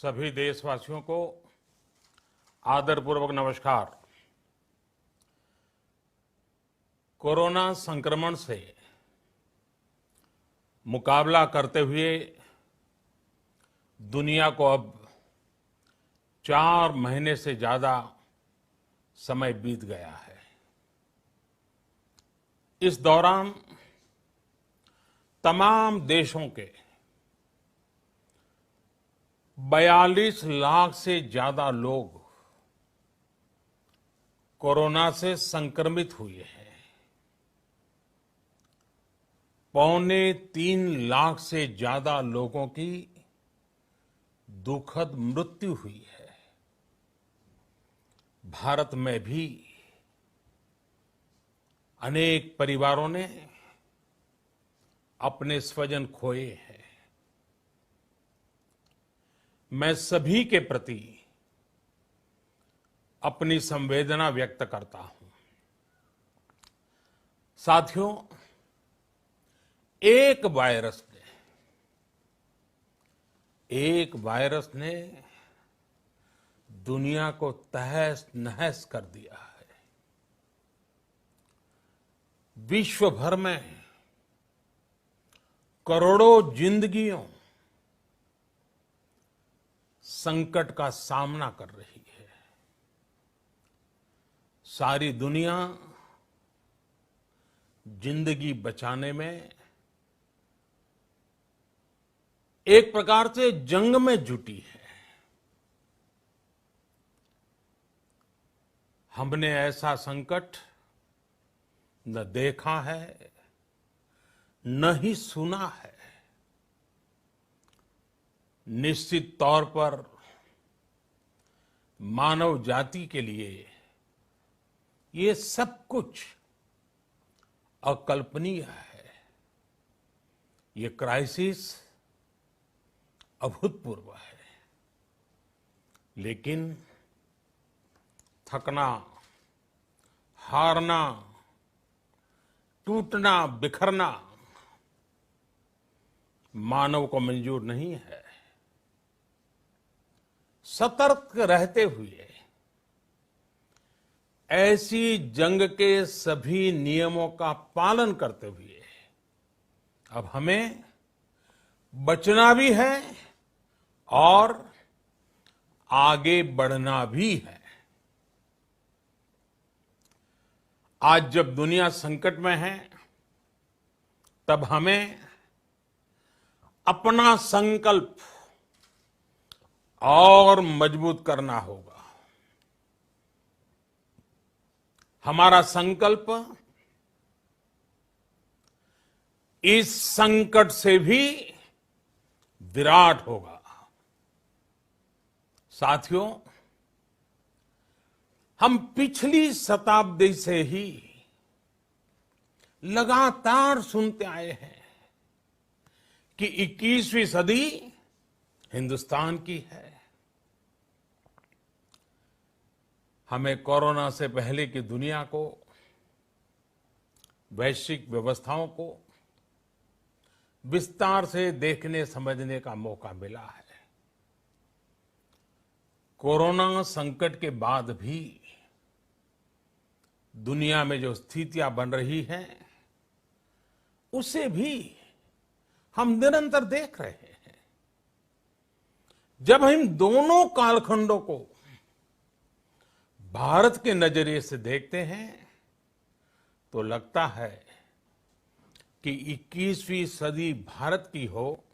सभी देशवासियों को आदरपूर्वक नमस्कार। कोरोना संक्रमण से मुकाबला करते हुए दुनिया को अब 4 महीने से ज्यादा समय बीत गया है। इस दौरान तमाम देशों के 42 लाख से ज्यादा लोग कोरोना से संक्रमित हुए हैं। 2.25 लाख से ज्यादा लोगों की दुखद मृत्यु हुई है। भारत में भी अनेक परिवारों ने अपने स्वजन खोए हैं। मैं सभी के प्रति अपनी संवेदना व्यक्त करता हूं। साथियों, एक वायरस ने दुनिया को तहस नहस कर दिया है। विश्व भर में करोड़ों जिंदगियों संकट का सामना कर रही है। सारी दुनिया जिंदगी बचाने में एक प्रकार से जंग में जुटी है। हमने ऐसा संकट न देखा है, न ही सुना है। निश्चित तौर पर मानव जाति के लिए ये सब कुछ अकल्पनीय है। ये क्राइसिस अभूतपूर्व है। लेकिन थकना, हारना, टूटना, बिखरना मानव को मंजूर नहीं है। सतर्क रहते हुए ऐसी जंग के सभी नियमों का पालन करते हुए अब हमें बचना भी है और आगे बढ़ना भी है। आज जब दुनिया संकट में है, तब हमें अपना संकल्प और मजबूत करना होगा। हमारा संकल्प इस संकट से भी विराट होगा। साथियों, हम पिछली शताब्दी से ही लगातार सुनते आए हैं कि 21वीं सदी हिंदुस्तान की है। हमें कोरोना से पहले की दुनिया को, वैश्विक व्यवस्थाओं को विस्तार से देखने समझने का मौका मिला है। कोरोना संकट के बाद भी दुनिया में जो स्थितियां बन रही हैं, उसे भी हम निरंतर देख रहे हैं। जब हम दोनों कालखंडों को भारत के नजरिए से देखते हैं, तो लगता है कि 21वीं सदी भारत की हो,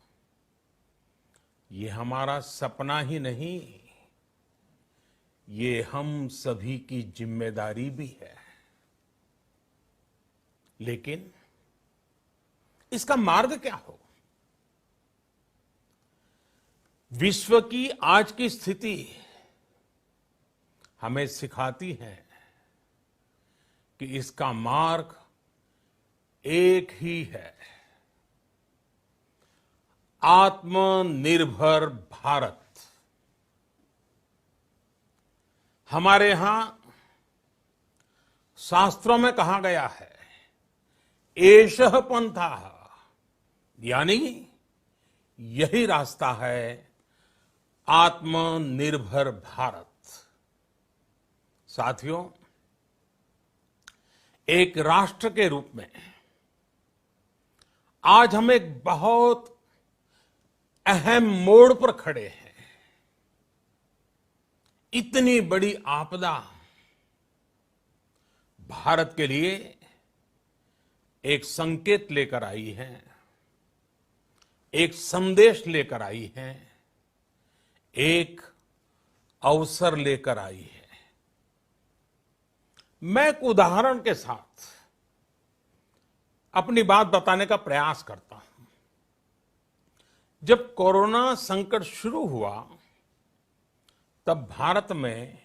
ये हमारा सपना ही नहीं, ये हम सभी की जिम्मेदारी भी है। लेकिन इसका मार्ग क्या हो? विश्व की आज की स्थिति हमें सिखाती है कि इसका मार्ग एक ही है, आत्मनिर्भर भारत। हमारे यहां शास्त्रों में कहा गया है, एषः पंथः, यानी यही रास्ता है आत्मनिर्भर भारत। साथियों, एक राष्ट्र के रूप में आज हम एक बहुत अहम मोड़ पर खड़े हैं। इतनी बड़ी आपदा भारत के लिए एक संकेत लेकर आई है, एक संदेश लेकर आई है, एक अवसर लेकर आई है। मैं एक उदाहरण के साथ अपनी बात बताने का प्रयास करता हूं। जब कोरोना संकट शुरू हुआ तब भारत में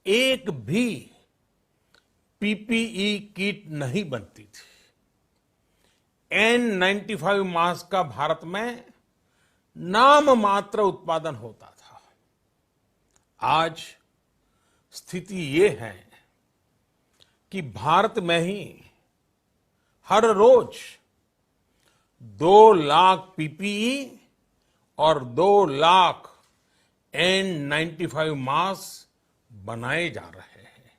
एक भी पीपीई किट नहीं बनती थी। N95 मास्क का भारत में नाम मात्र उत्पादन होता था। आज स्थिति ये है कि भारत में ही हर रोज 2 लाख पीपीई और 2 लाख N95 मास्क बनाए जा रहे हैं।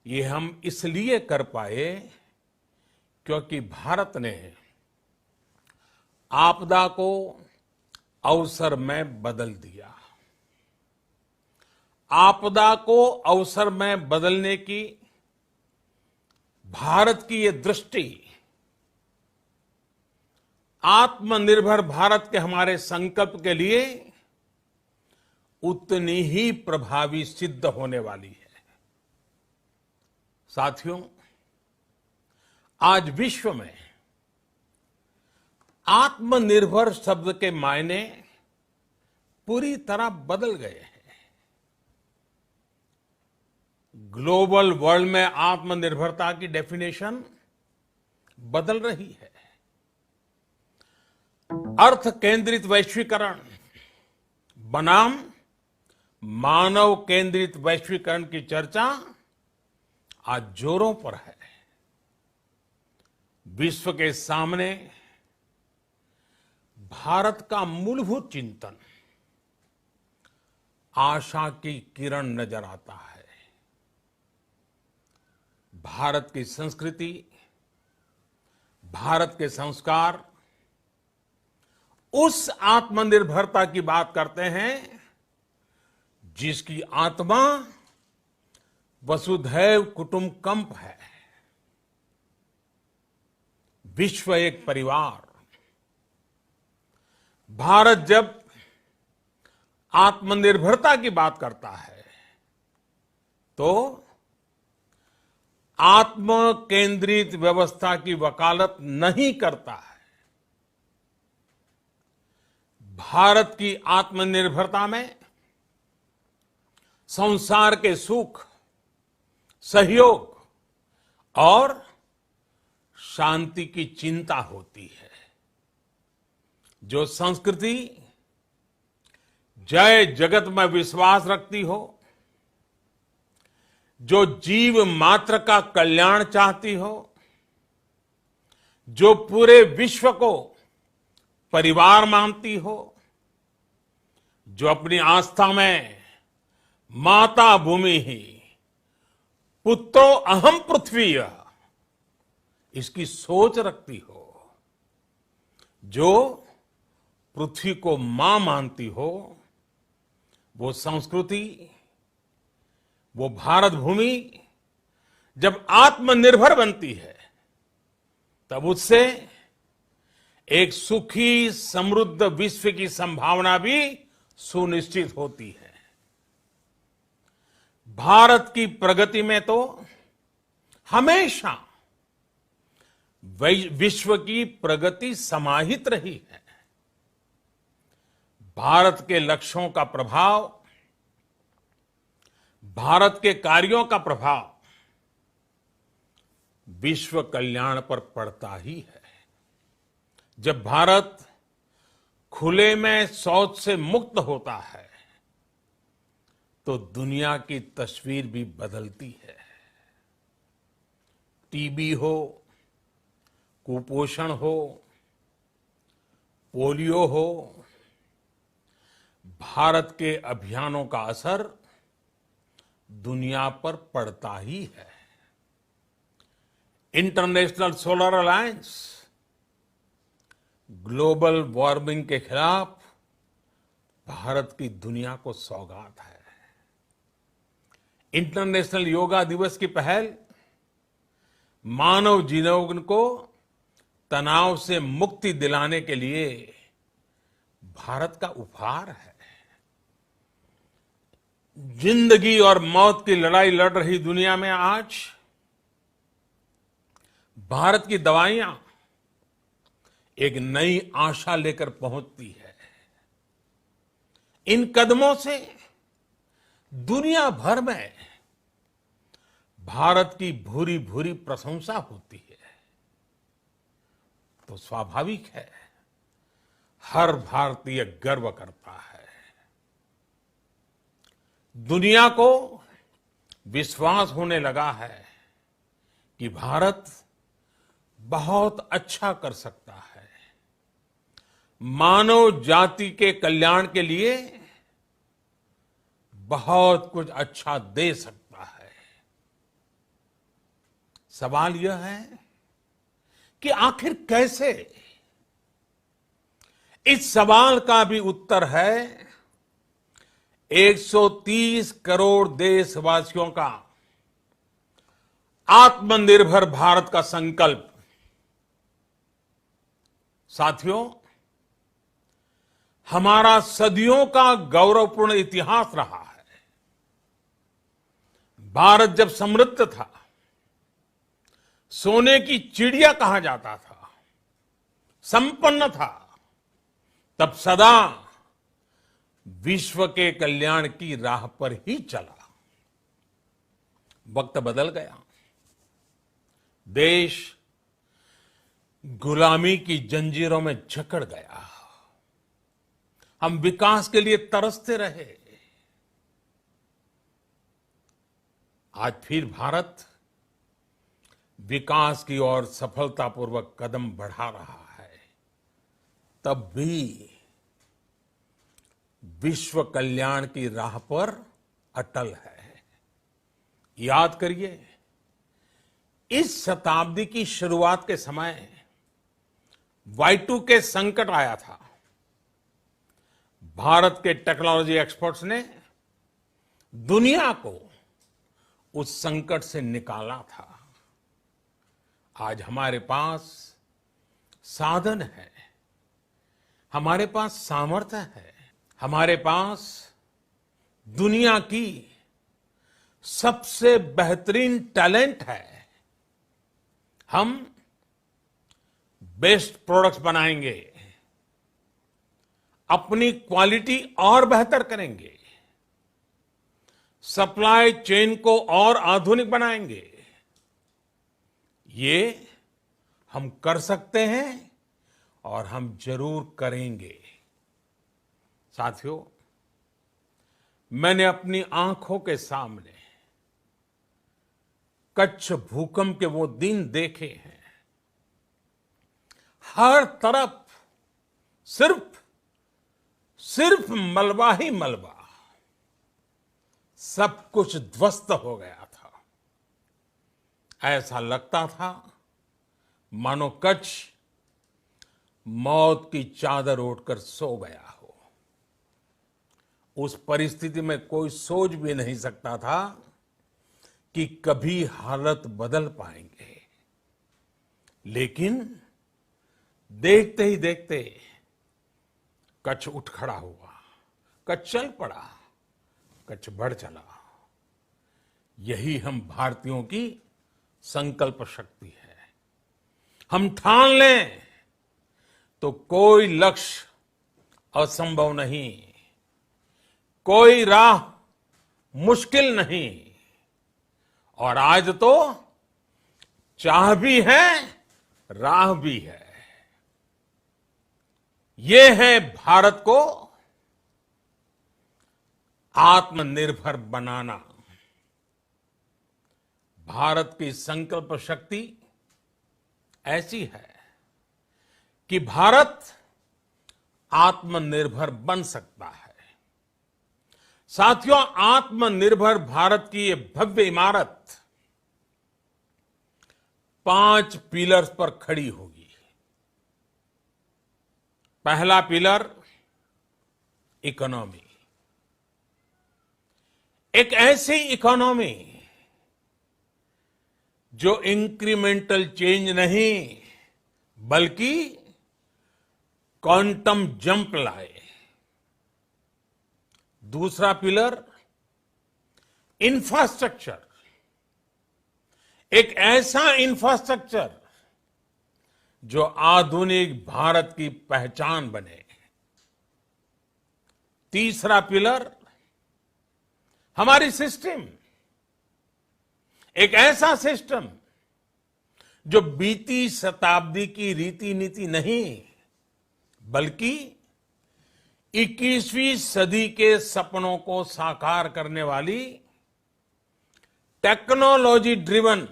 ये हम इसलिए कर पाए क्योंकि भारत ने आपदा को अवसर में बदल दिया। आपदा को अवसर में बदलने की भारत की ये दृष्टि आत्मनिर्भर भारत के हमारे संकल्प के लिए उतनी ही प्रभावी सिद्ध होने वाली है। साथियों, आज विश्व में आत्मनिर्भर शब्द के मायने पूरी तरह बदल गए हैं। ग्लोबल वर्ल्ड में आत्मनिर्भरता की डेफिनेशन बदल रही है। अर्थ केंद्रित वैश्वीकरण बनाम मानव केंद्रित वैश्वीकरण की चर्चा आज जोरों पर है। विश्व के सामने भारत का मूलभूत चिंतन आशा की किरण नजर आता है। भारत की संस्कृति, भारत के संस्कार उस आत्मनिर्भरता की बात करते हैं जिसकी आत्मा वसुधैव कुटुंबकम है। विश्व एक परिवार। भारत जब आत्मनिर्भरता की बात करता है तो आत्म केंद्रित व्यवस्था की वकालत नहीं करता है। भारत की आत्मनिर्भरता में संसार के सुख, सहयोग और शांति की चिंता होती है। जो संस्कृति जय जगत में विश्वास रखती हो, जो जीव मात्र का कल्याण चाहती हो, जो पूरे विश्व को परिवार मानती हो, जो अपनी आस्था में माता भूमि ही पुत्रो अहम पृथ्वी इसकी सोच रखती हो, जो पृथ्वी को मां मानती हो, वो संस्कृति, वो भारत भूमि जब आत्मनिर्भर बनती है तब उससे एक सुखी समृद्ध विश्व की संभावना भी सुनिश्चित होती है। भारत की प्रगति में तो हमेशा विश्व की प्रगति समाहित रही है। भारत के लक्ष्यों का प्रभाव, भारत के कार्यों का प्रभाव विश्व कल्याण पर पड़ता ही है। जब भारत खुले में शौच से मुक्त होता है तो दुनिया की तस्वीर भी बदलती है। टीबी हो, कुपोषण हो, पोलियो हो, भारत के अभियानों का असर दुनिया पर पड़ता ही है। International solar alliance global warming के खिलाफ भारत की दुनिया को सौगात है। इंटरनेशनल योगा दिवस की पहल मानव जीवन को तनाव से मुक्ति दिलाने के लिए भारत का उपहार है। जिंदगी और मौत की लड़ाई लड़ रही दुनिया में आज भारत की दवाइयां एक नई आशा लेकर पहुंचती है। इन कदमों से दुनिया भर में भारत की भूरी भूरी प्रशंसा होती है। तो स्वाभाविक है, हर भारतीय गर्व करता है। दुनिया को विश्वास होने लगा है कि भारत बहुत अच्छा कर सकता है, मानव जाति के कल्याण के लिए बहुत कुछ अच्छा दे सकता है। सवाल यह है कि आखिर कैसे? इस सवाल का भी उत्तर है 130 करोड़ देशवासियों का आत्मनिर्भर भारत का संकल्प। साथियों, हमारा सदियों का गौरवपूर्ण इतिहास रहा है। भारत जब समृद्ध था, सोने की चिड़िया कहा जाता था, संपन्न था, तब सदा विश्व के कल्याण की राह पर ही चला। वक्त बदल गया, देश गुलामी की जंजीरों में जकड़ गया। हम विकास के लिए तरसते रहे। आज फिर भारत विकास की ओर सफलतापूर्वक कदम बढ़ा रहा है। तब भी विश्व कल्याण की राह पर अटल है। याद करिए, इस शताब्दी की शुरुआत के समय Y2K संकट आया था। भारत के टेक्नोलॉजी एक्सपर्ट्स ने दुनिया को उस संकट से निकाला था। आज हमारे पास साधन है, हमारे पास सामर्थ्य है, हमारे पास दुनिया की सबसे बेहतरीन टैलेंट है। हम बेस्ट प्रोडक्ट्स बनाएंगे, अपनी क्वालिटी और बेहतर करेंगे, सप्लाई चेन को और आधुनिक बनाएंगे। ये हम कर सकते हैं और हम जरूर करेंगे। साथियों, मैंने अपनी आंखों के सामने कच्छ भूकंप के वो दिन देखे हैं। हर तरफ सिर्फ मलबा ही मलबा, सब कुछ ध्वस्त हो गया था। ऐसा लगता था मानो कच्छ मौत की चादर ओढ़कर सो गया हो। उस परिस्थिति में कोई सोच भी नहीं सकता था कि कभी हालत बदल पाएंगे। लेकिन देखते ही देखते कच्छ उठ खड़ा हुआ, कच्छ चल पड़ा, कच्छ बढ़ चला। यही हम भारतीयों की संकल्प शक्ति है। हम ठान लें तो कोई लक्ष्य असंभव नहीं, कोई राह मुश्किल नहीं। और आज तो चाह भी है, राह भी है। ये है भारत को आत्मनिर्भर बनाना। भारत की संकल्प शक्ति ऐसी है कि भारत आत्मनिर्भर बन सकता है। साथियों, आत्मनिर्भर भारत की ये भव्य इमारत 5 पिलर्स पर खड़ी होगी। पहला पिलर इकोनॉमी। एक ऐसी इकोनॉमी जो इंक्रीमेंटल चेंज नहीं बल्कि क्वांटम जंप लाए। दूसरा पिलर इंफ्रास्ट्रक्चर। एक ऐसा इंफ्रास्ट्रक्चर जो आधुनिक भारत की पहचान बने। तीसरा पिलर हमारी सिस्टम। एक ऐसा सिस्टम जो बीती शताब्दी की रीति नीति नहीं बल्कि 21वीं सदी के सपनों को साकार करने वाली टेक्नोलॉजी ड्रिवन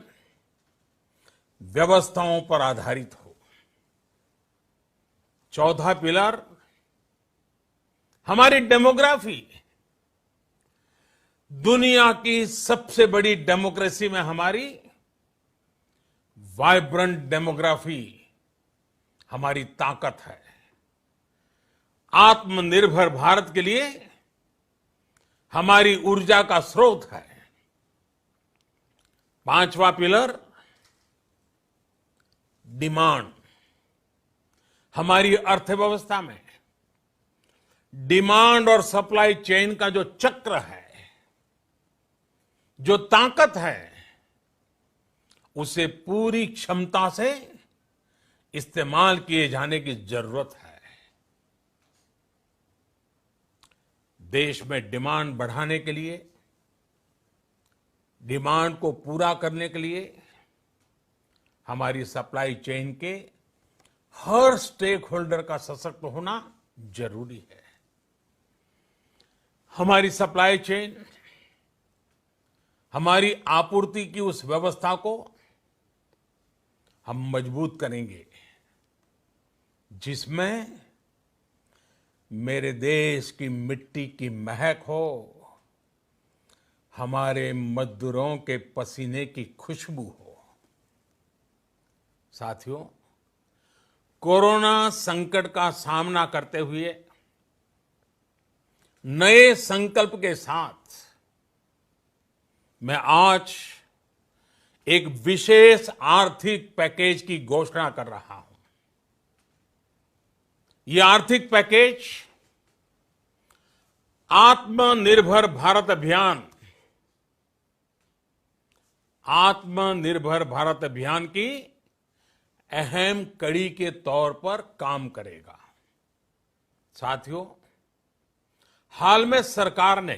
व्यवस्थाओं पर आधारित हो। चौथा पिलर हमारी डेमोग्राफी। दुनिया की सबसे बड़ी डेमोक्रेसी में हमारी वाइब्रेंट डेमोग्राफी हमारी ताकत है। आत्मनिर्भर भारत के लिए हमारी ऊर्जा का स्रोत है। पांचवा पिलर डिमांड। हमारी अर्थव्यवस्था में डिमांड और सप्लाई चेन का जो चक्र है, जो ताकत है, उसे पूरी क्षमता से इस्तेमाल किए जाने की जरूरत है। देश में डिमांड बढ़ाने के लिए, डिमांड को पूरा करने के लिए हमारी सप्लाई चेन के हर स्टेक होल्डर का सशक्त होना जरूरी है। हमारी सप्लाई चेन, हमारी आपूर्ति की उस व्यवस्था को हम मजबूत करेंगे जिसमें मेरे देश की मिट्टी की महक हो, हमारे मजदूरों के पसीने की खुशबू हो। साथियों, कोरोना संकट का सामना करते हुए नए संकल्प के साथ मैं आज एक विशेष आर्थिक पैकेज की घोषणा कर रहा हूं। यह आर्थिक पैकेज आत्मनिर्भर भारत अभियान, आत्मनिर्भर भारत अभियान की अहम कड़ी के तौर पर काम करेगा। साथियों, हाल में सरकार ने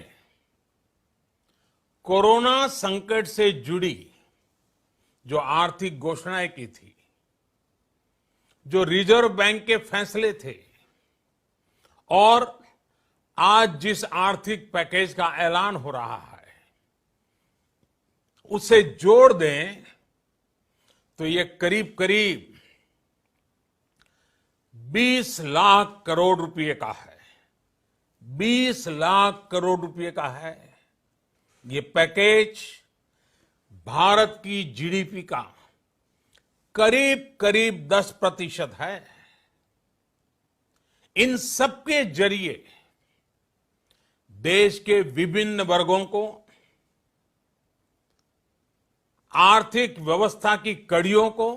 कोरोना संकट से जुड़ी जो आर्थिक घोषणाएं की थी, जो रिजर्व बैंक के फैसले थे और आज जिस आर्थिक पैकेज का ऐलान हो रहा है, उसे जोड़ दें तो ये करीब करीब 20 लाख करोड़ रुपए का है। 20 लाख करोड़ रुपए का है। ये पैकेज भारत की जीडीपी का करीब करीब 10% है। इन सबके जरिए देश के विभिन्न वर्गों को आर्थिक व्यवस्था की कड़ियों को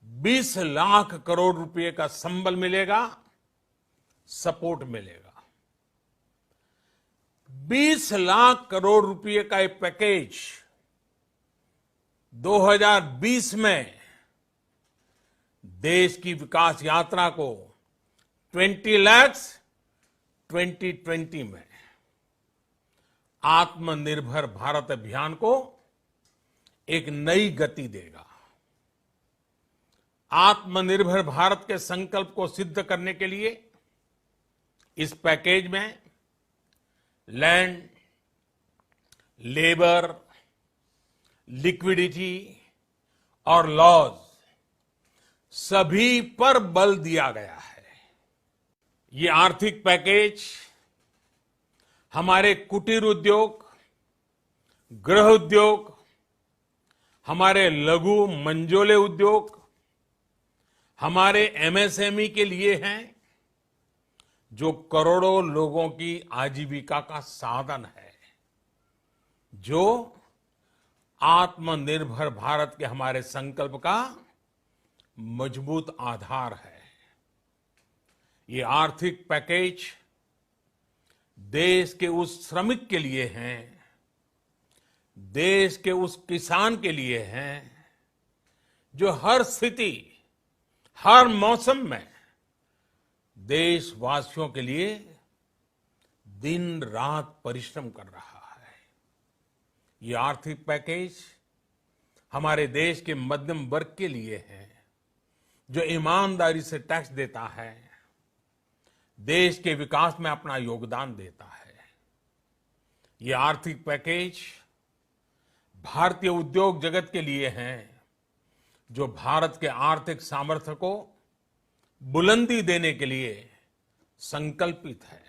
20 लाख करोड़ रुपए का संबल मिलेगा, सपोर्ट मिलेगा। 20 लाख करोड़ रुपए का एक पैकेज 2020 में देश की विकास यात्रा को 20 लाख 2020 में आत्मनिर्भर भारत अभियान को एक नई गति देगा। आत्मनिर्भर भारत के संकल्प को सिद्ध करने के लिए इस पैकेज में लैंड, लेबर, लिक्विडिटी और लॉज सभी पर बल दिया गया है। ये आर्थिक पैकेज हमारे कुटीर उद्योग, गृह उद्योग, हमारे लघु मंझोले उद्योग, हमारे एमएसएमई के लिए हैं, जो करोड़ों लोगों की आजीविका का साधन है, जो आत्मनिर्भर भारत के हमारे संकल्प का मजबूत आधार है। ये आर्थिक पैकेज देश के उस श्रमिक के लिए हैं, देश के उस किसान के लिए हैं, जो हर स्थिति, हर मौसम में देशवासियों के लिए दिन रात परिश्रम कर रहा है। ये आर्थिक पैकेज हमारे देश के मध्यम वर्ग के लिए है, जो ईमानदारी से टैक्स देता है, देश के विकास में अपना योगदान देता है। ये आर्थिक पैकेज भारतीय उद्योग जगत के लिए है, जो भारत के आर्थिक सामर्थ्य को बुलंदी देने के लिए संकल्पित है।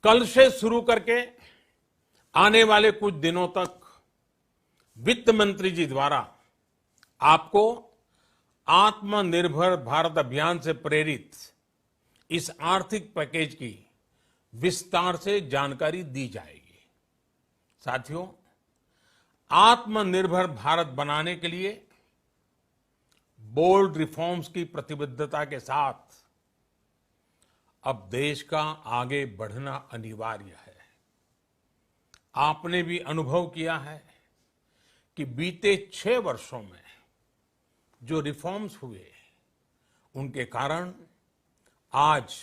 कल से शुरू करके आने वाले कुछ दिनों तक वित्त मंत्री जी द्वारा आपको आत्मनिर्भर भारत अभियान से प्रेरित इस आर्थिक पैकेज की विस्तार से जानकारी दी जाएगी। साथियों, आत्मनिर्भर भारत बनाने के लिए बोल्ड रिफॉर्म्स की प्रतिबद्धता के साथ अब देश का आगे बढ़ना अनिवार्य है। आपने भी अनुभव किया है कि बीते 6 वर्षों में जो रिफॉर्म्स हुए, उनके कारण आज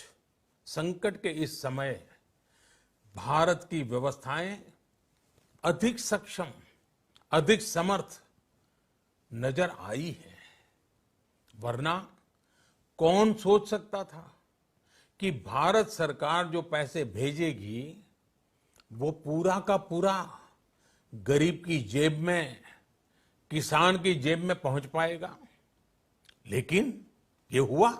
संकट के इस समय भारत की व्यवस्थाएं अधिक सक्षम, अधिक समर्थ नजर आई है। वरना कौन सोच सकता था कि भारत सरकार जो पैसे भेजेगी वो पूरा का पूरा गरीब की जेब में, किसान की जेब में पहुंच पाएगा। लेकिन ये हुआ,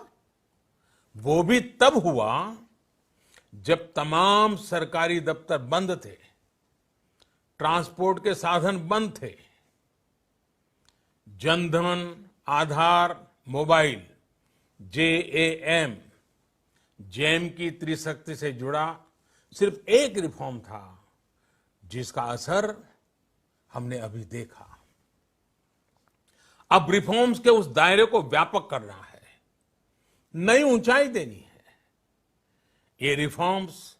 वो भी तब हुआ जब तमाम सरकारी दफ्तर बंद थे, ट्रांसपोर्ट के साधन बंद थे। जनधन, आधार, मोबाइल, जेएएम, जैम की त्रिशक्ति से जुड़ा सिर्फ एक रिफॉर्म था, जिसका असर हमने अभी देखा। अब रिफॉर्म्स के उस दायरे को व्यापक करना है, नई ऊंचाई देनी है। ये रिफॉर्म्स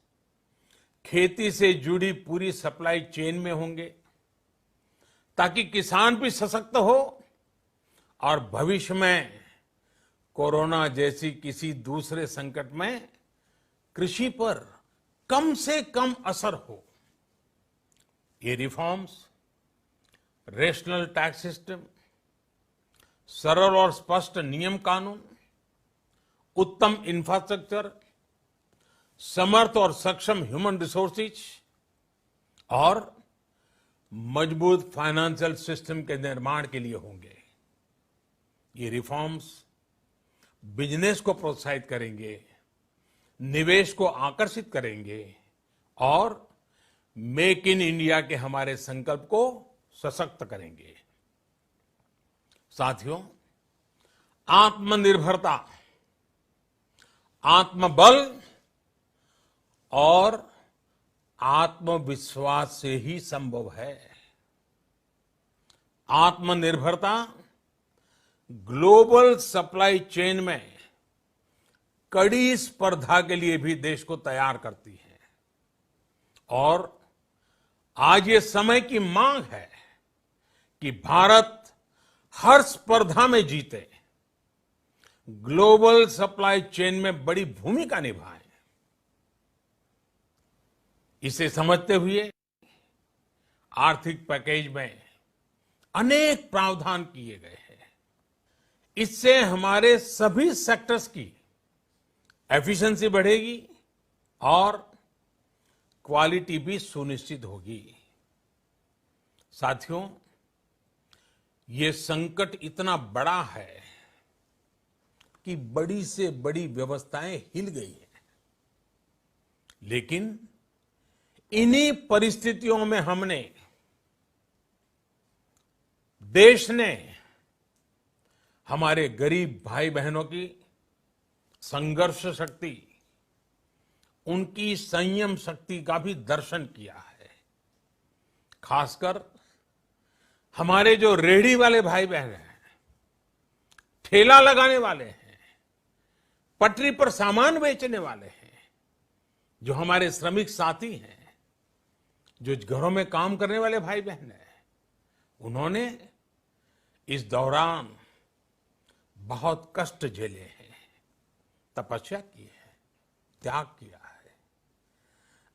खेती से जुड़ी पूरी सप्लाई चेन में होंगे, ताकि किसान भी सशक्त हो और भविष्य में कोरोना जैसी किसी दूसरे संकट में कृषि पर कम से कम असर हो। ये रिफॉर्म्स रेशनल टैक्स सिस्टम, सरल और स्पष्ट नियम कानून, उत्तम इंफ्रास्ट्रक्चर, समर्थ और सक्षम ह्यूमन रिसोर्सेज और मजबूत फाइनेंशियल सिस्टम के निर्माण के लिए होंगे। ये रिफॉर्म्स बिजनेस को प्रोत्साहित करेंगे, निवेश को आकर्षित करेंगे और मेक इन इंडिया के हमारे संकल्प को सशक्त करेंगे। साथियों, आत्मनिर्भरता आत्मबल और आत्मविश्वास से ही संभव है। आत्मनिर्भरता ग्लोबल सप्लाई चेन में कड़ी स्पर्धा के लिए भी देश को तैयार करती है और आज ये समय की मांग है कि भारत हर स्पर्धा में जीते, ग्लोबल सप्लाई चेन में बड़ी भूमिका निभाए। इसे समझते हुए आर्थिक पैकेज में अनेक प्रावधान किए गए हैं। इससे हमारे सभी सेक्टर्स की एफिशिएंसी बढ़ेगी और क्वालिटी भी सुनिश्चित होगी। साथियों, ये संकट इतना बड़ा है कि बड़ी से बड़ी व्यवस्थाएं हिल गई हैं। लेकिन इन्हीं परिस्थितियों में देश ने हमारे गरीब भाई बहनों की संघर्ष शक्ति, उनकी संयम शक्ति का भी दर्शन किया है। खासकर हमारे जो रेहड़ी वाले भाई बहन हैं, ठेला लगाने वाले हैं, पटरी पर सामान बेचने वाले हैं, जो हमारे श्रमिक साथी हैं, जो घरों में काम करने वाले भाई बहन हैं, उन्होंने इस दौरान बहुत कष्ट झेले हैं, तपस्या की है, त्याग किया है।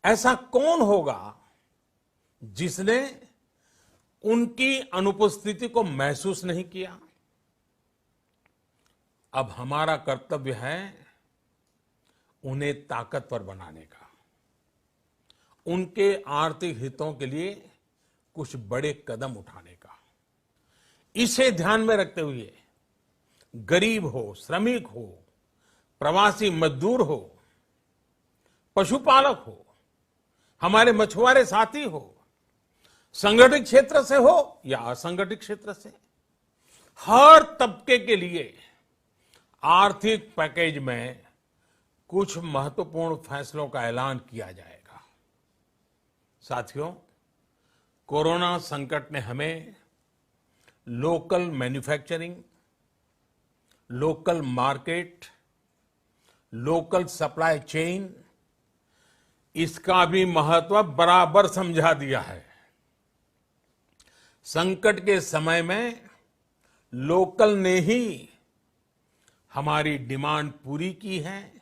ऐसा कौन होगा जिसने उनकी अनुपस्थिति को महसूस नहीं किया? अब हमारा कर्तव्य है उन्हें ताकतवर बनाने का, उनके आर्थिक हितों के लिए कुछ बड़े कदम उठाने का। इसे ध्यान में रखते हुए गरीब हो, श्रमिक हो, प्रवासी मजदूर हो, पशुपालक हो, हमारे मछुआरे साथी हो, संगठित क्षेत्र से हो या असंगठित क्षेत्र से, हर तबके के लिए आर्थिक पैकेज में कुछ महत्वपूर्ण फैसलों का ऐलान किया जाएगा। साथियों, कोरोना संकट ने हमें local manufacturing, local market, local supply chain, इसका भी महत्व बराबर समझा दिया है। संकट के समय में लोकल ने ही हमारी डिमांड पूरी की है,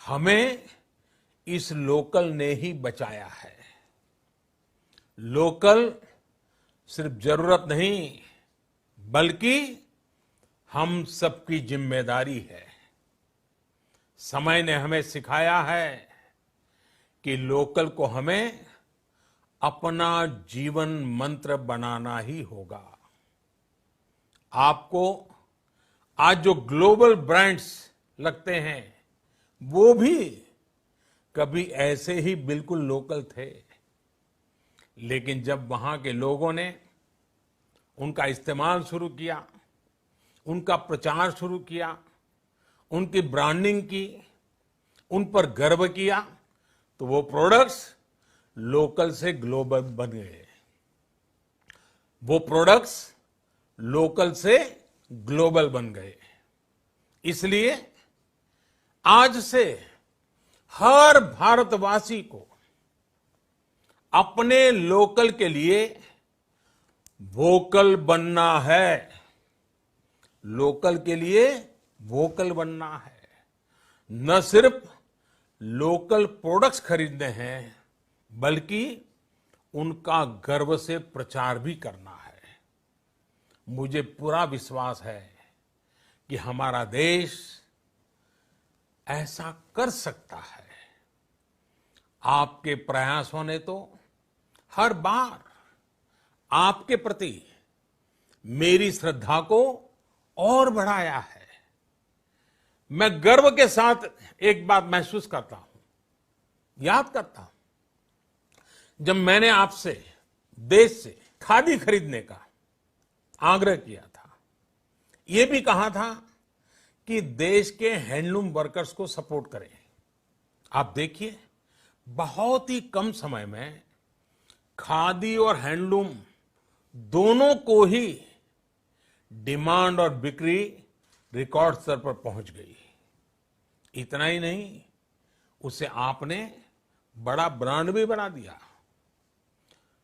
हमें इस लोकल ने ही बचाया है। लोकल सिर्फ जरूरत नहीं, बल्कि हम सबकी जिम्मेदारी है। समय ने हमें सिखाया है कि लोकल को हमें अपना जीवन मंत्र बनाना ही होगा। आपको आज जो ग्लोबल ब्रांड्स लगते हैं, वो भी कभी ऐसे ही बिल्कुल लोकल थे, लेकिन जब वहां के लोगों ने उनका इस्तेमाल शुरू किया, उनका प्रचार शुरू किया, उनकी ब्रांडिंग की, उन पर गर्व किया, तो वो प्रोडक्ट्स लोकल से ग्लोबल बन गए। वो प्रोडक्ट्स लोकल से ग्लोबल बन गए। इसलिए आज से हर भारतवासी को अपने लोकल के लिए वोकल बनना है। लोकल के लिए वोकल बनना है। न सिर्फ लोकल प्रोडक्ट्स खरीदने हैं, बल्कि उनका गर्व से प्रचार भी करना है। मुझे पूरा विश्वास है कि हमारा देश ऐसा कर सकता है। आपके प्रयासों ने तो हर बार आपके प्रति मेरी श्रद्धा को और बढ़ाया है। मैं गर्व के साथ एक बात महसूस करता हूं, याद करता हूं, जब मैंने आपसे देश से खादी खरीदने का आग्रह किया था, यह भी कहा था कि देश के हैंडलूम वर्कर्स को सपोर्ट करें। आप देखिए, बहुत ही कम समय में खादी और हैंडलूम दोनों को ही डिमांड और बिक्री रिकॉर्ड स्तर पर पहुंच गई। इतना ही नहीं, उसे आपने बड़ा ब्रांड भी बना दिया।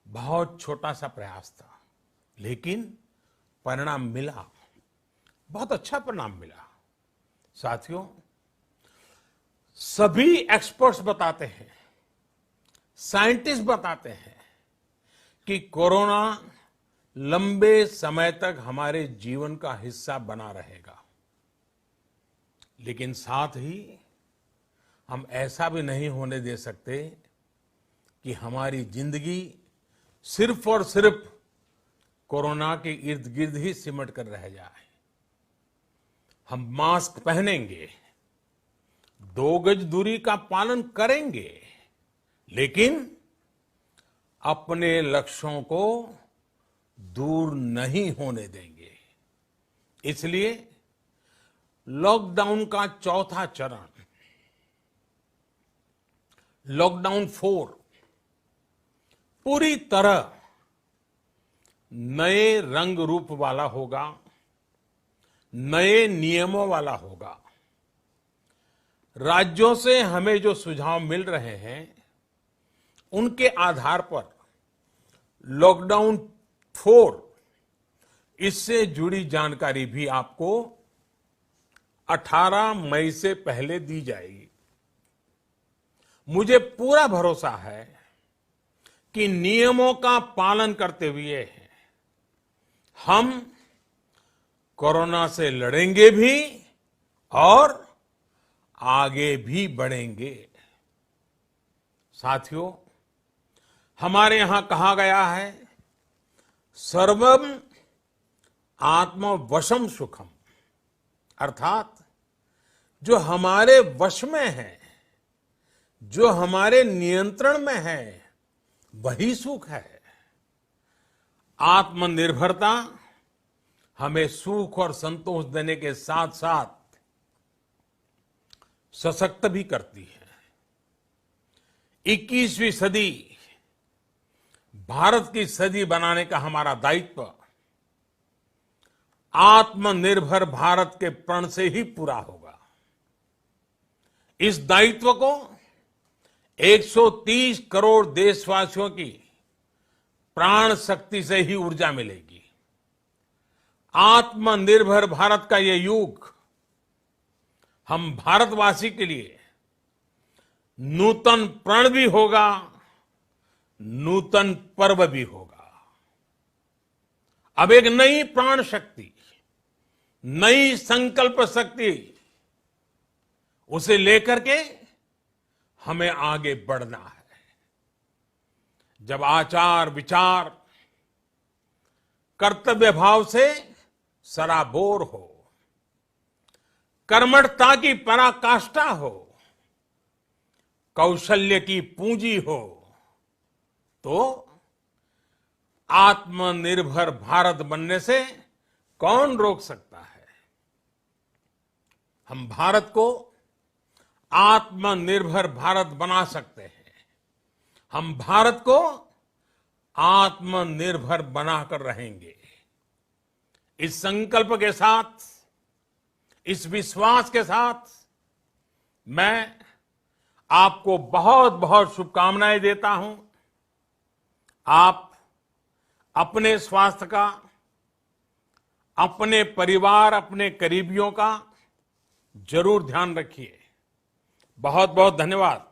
बहुत छोटा सा प्रयास था, लेकिन परिणाम मिला, बहुत अच्छा परिणाम मिला। साथियों, सभी एक्सपर्ट्स बताते हैं, साइंटिस्ट बताते हैं कि कोरोना लंबे समय तक हमारे जीवन का हिस्सा बना रहेगा। लेकिन साथ ही हम ऐसा भी नहीं होने दे सकते कि हमारी जिंदगी सिर्फ और सिर्फ कोरोना के इर्द गिर्द ही सिमट कर रह जाए। हम मास्क पहनेंगे, 2 गज दूरी का पालन करेंगे, लेकिन अपने लक्ष्यों को दूर नहीं होने देंगे। इसलिए लॉकडाउन का चौथा चरण, लॉकडाउन 4, पूरी तरह नए रंग रूप वाला होगा, नए नियमों वाला होगा। राज्यों से हमें जो सुझाव मिल रहे हैं, उनके आधार पर लॉकडाउन 4, इससे जुड़ी जानकारी भी आपको 18 मई से पहले दी जाएगी। मुझे पूरा भरोसा है कि नियमों का पालन करते हुए हम कोरोना से लड़ेंगे भी और आगे भी बढ़ेंगे। साथियों, हमारे यहां कहा गया है, सर्वम आत्मवशम सुखम, अर्थात जो हमारे वश में है, जो हमारे नियंत्रण में है, वही सुख है। आत्मनिर्भरता हमें सुख और संतोष देने के साथ साथ सशक्त भी करती है। 21वीं सदी भारत की सदी बनाने का हमारा दायित्व आत्मनिर्भर भारत के प्रण से ही पूरा होगा। इस दायित्व को 130 करोड़ देशवासियों की प्राण शक्ति से ही ऊर्जा मिलेगी। आत्मनिर्भर भारत का ये युग हम भारतवासी के लिए नूतन प्रण भी होगा, नूतन पर्व भी होगा। अब एक नई प्राण शक्ति, नई संकल्प शक्ति, उसे लेकर के हमें आगे बढ़ना है। जब आचार विचार कर्तव्य भाव से सराबोर हो, कर्मठता की पराकाष्ठा हो, कौशल्य की पूंजी हो, तो आत्मनिर्भर भारत बनने से कौन रोक सकता है। हम भारत को आत्मनिर्भर भारत बना सकते हैं। हम भारत को आत्मनिर्भर बनाकर रहेंगे। इस संकल्प के साथ, इस विश्वास के साथ मैं आपको बहुत बहुत शुभकामनाएं देता हूं। आप अपने स्वास्थ्य का, अपने परिवार, अपने करीबियों का जरूर ध्यान रखिए। बहुत बहुत धन्यवाद।